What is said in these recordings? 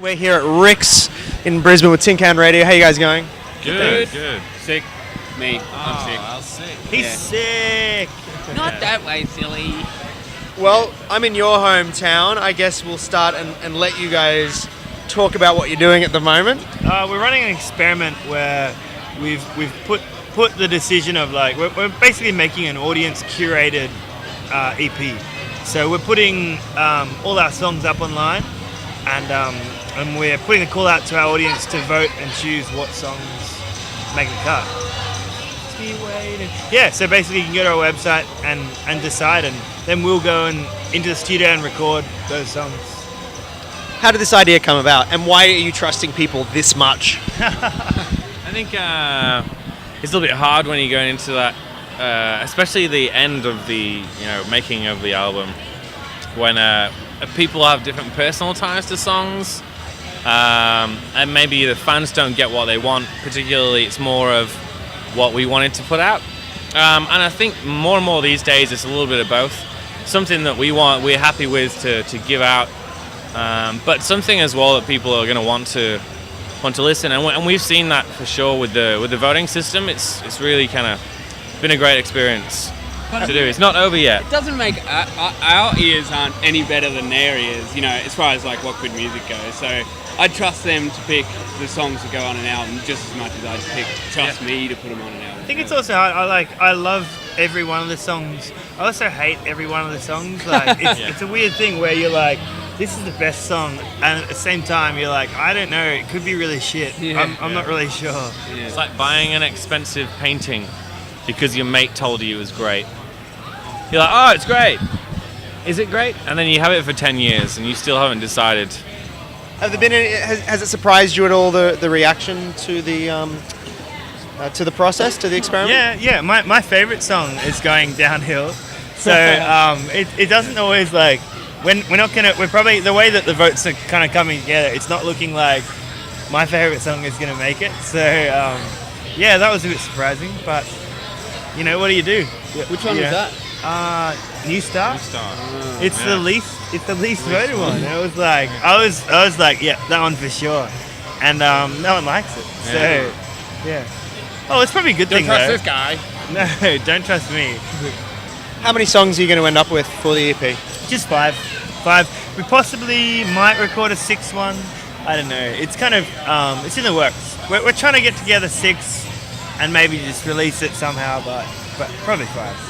We're here at Rick's in Brisbane with Tin Can Radio. How you guys going? Good. Sick. Me. I'm sick. I was sick. He's sick. Not that way, silly. Well, I'm in your hometown. I guess we'll start and let you guys talk about what you're doing at the moment. We're running an experiment where we've put the decision of we're basically making an audience curated EP. So we're putting all our songs up online, and we're putting a call out to our audience to vote and choose what songs make the cut. Yeah, so basically you can go to our website and decide, and then we'll go into the studio and record those songs. How did this idea come about, and why are you trusting people this much? I think it's a little bit hard when you go into that, especially the end of the making of the album, when people have different personal ties to songs, and maybe the fans don't get what they want. Particularly, it's more of what we wanted to put out, and I think more and more these days it's a little bit of both. Something that we're happy with to give out, but something as well that people are going to want to listen, and we've seen that for sure with the voting system. It's really kind of been a great experience to do. It's not over yet. It doesn't make our ears aren't any better than their ears, as far as what good music goes. So I'd trust them to pick the songs that go on an album just as much as I'd trust me to put them on an album. I think it's also hard. I love every one of the songs. I also hate every one of the songs. It's a weird thing where you're like, this is the best song, and at the same time you're like, I don't know, it could be really shit. I'm not really sure. Yeah. It's like buying an expensive painting because your mate told you it was great. You're like, oh, it's great. Is it great? And then you have it for 10 years and you still haven't decided. Have there been has it surprised you at all, the reaction to the process, to the experiment? Yeah. My favorite song is Going Downhill. So it doesn't always we're probably, the way that the votes are kind of coming together, it's not looking like my favorite song is going to make it. So that was a bit surprising, but what do you do? Which one was that? New Star. It's the least voted one. Mm. It was like I was like, yeah, that one for sure, and no one likes it. So yeah. Oh, it's probably a good thing though. Don't trust this guy. No, don't trust me. How many songs are you going to end up with for the EP? Just five. We possibly might record a sixth one. I don't know. It's kind of it's in the works. We're trying to get together 6 and maybe just release it somehow, but probably 5.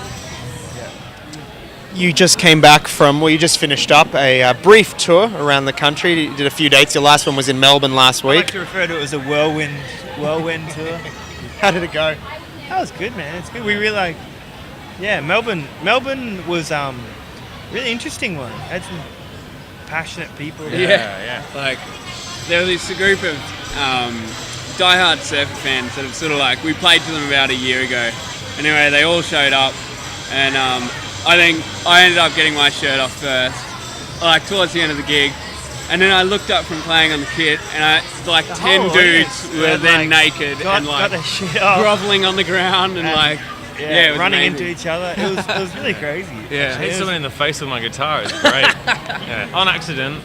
You just came back you just finished up a brief tour around the country. You did a few dates. Your last one was in Melbourne last I week. like to refer to it as a whirlwind tour. How did it go? That was good, man. It's good. We really Melbourne was really interesting one. Had some passionate people. Yeah. There was this group of diehard surfer fans that have sort of we played to them about a year ago. Anyway, they all showed up, and I think I ended up getting my shirt off first, towards the end of the gig. And then I looked up from playing on the kit, and 10 dudes were then naked and got their shit off. groveling on the ground and it was running amazing. into each other. It was really crazy. Yeah, I hit someone in the face with my guitar. It's great. On accident.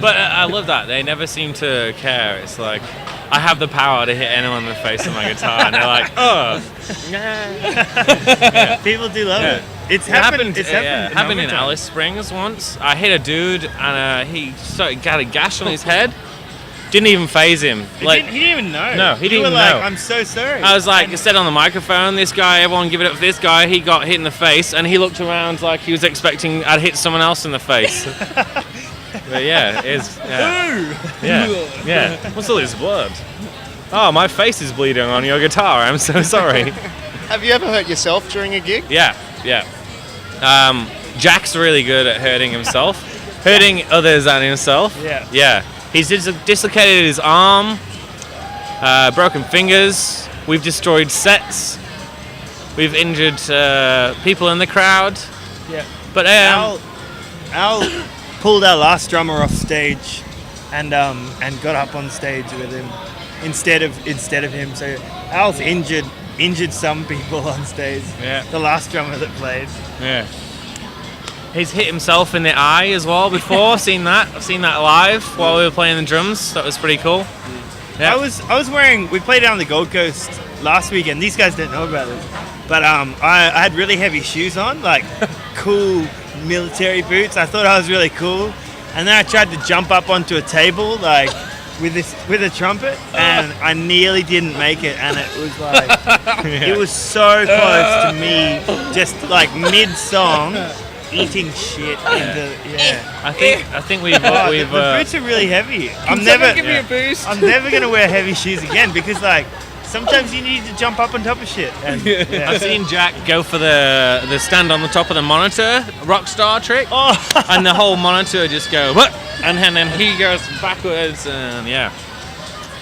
But I love that. They never seem to care. It's like, I have the power to hit anyone in the face with my guitar, and they're like, oh. People do love it. It's happened. It's happened in Alice Springs once. I hit a dude, and he got a gash on his head. Didn't even faze him. He didn't even know. No, he didn't even know. I'm so sorry. I was like, I said on the microphone, this guy, everyone give it up for this guy. He got hit in the face, and he looked around like he was expecting I'd hit someone else in the face. But it's yeah. What's all this blood? Oh, my face is bleeding on your guitar. I'm so sorry. Have you ever hurt yourself during a gig? Yeah. Jack's really good at hurting himself, hurting others and himself. Yeah. He's dislocated his arm, broken fingers. We've destroyed sets. We've injured people in the crowd. Yeah. But Al pulled our last drummer off stage, and got up on stage with him instead of him. So Al's injured some people on stage. Yeah. The last drummer that played. Yeah. He's hit himself in the eye as well before. Seen that? I've seen that live while we were playing the drums. That was pretty cool. Yeah. I was wearing. We played down the Gold Coast last weekend. These guys don't know about this, but I had really heavy shoes on, like cool military boots. I thought I was really cool, and then I tried to jump up onto a table like with a trumpet, and I nearly didn't make it. And it was like it was so close to me, just like mid song. Eating shit into I think we've the boots are really heavy. I'm never gonna wear heavy shoes again because like sometimes you need to jump up on top of shit. And, I've seen Jack go for the stand on the top of the monitor, rock star trick, and the whole monitor just go what, and then he goes backwards, and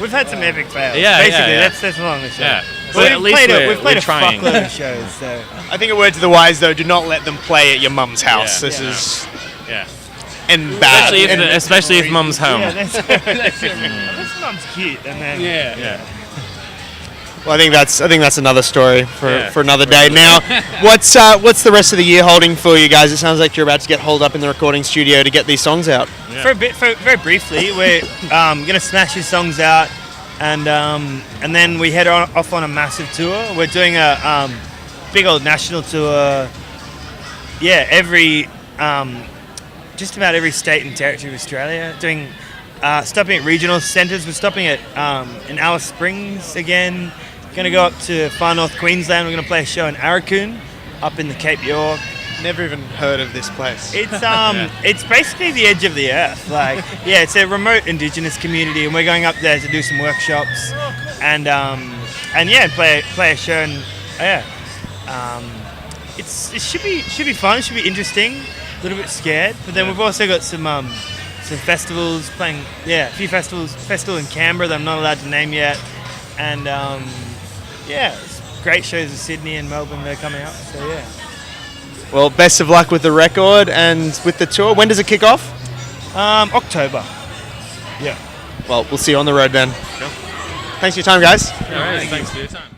we've had some epic fails. Basically, that's along the show. Yeah. Well, So at least we've played a trying. fuckload of shows. So I think a word to the wise though: do not let them play at your mum's house. Yeah. This is Yeah. and bad. Especially if mum's home. yeah, that's mum's cute, and then Well, I think that's another story for another day. Really. Now, what's the rest of the year holding for you guys? It sounds like you're about to get holed up in the recording studio to get these songs out. For a bit, very briefly, we're gonna smash these songs out, and then we head off on a massive tour. We're doing a big old national tour. Yeah, just about every state and territory of Australia. Doing stopping at regional centres. We're stopping at in Alice Springs again. Going to go up to far north Queensland. We're going to play a show in Arakoon, up in the Cape York. Never even heard of this place. It's it's basically the edge of the earth. Like it's a remote Indigenous community, and we're going up there to do some workshops and play a show. And it should be fun. It should be interesting. A little bit scared, but then we've also got some festivals playing. Yeah, a few festivals. Festival in Canberra that I'm not allowed to name yet, and great shows in Sydney and Melbourne. They're coming up. So yeah. Well, best of luck with the record and with the tour. When does it kick off? October. Yeah. Well, we'll see you on the road then. Thanks for your time, guys. All right, thanks for your time.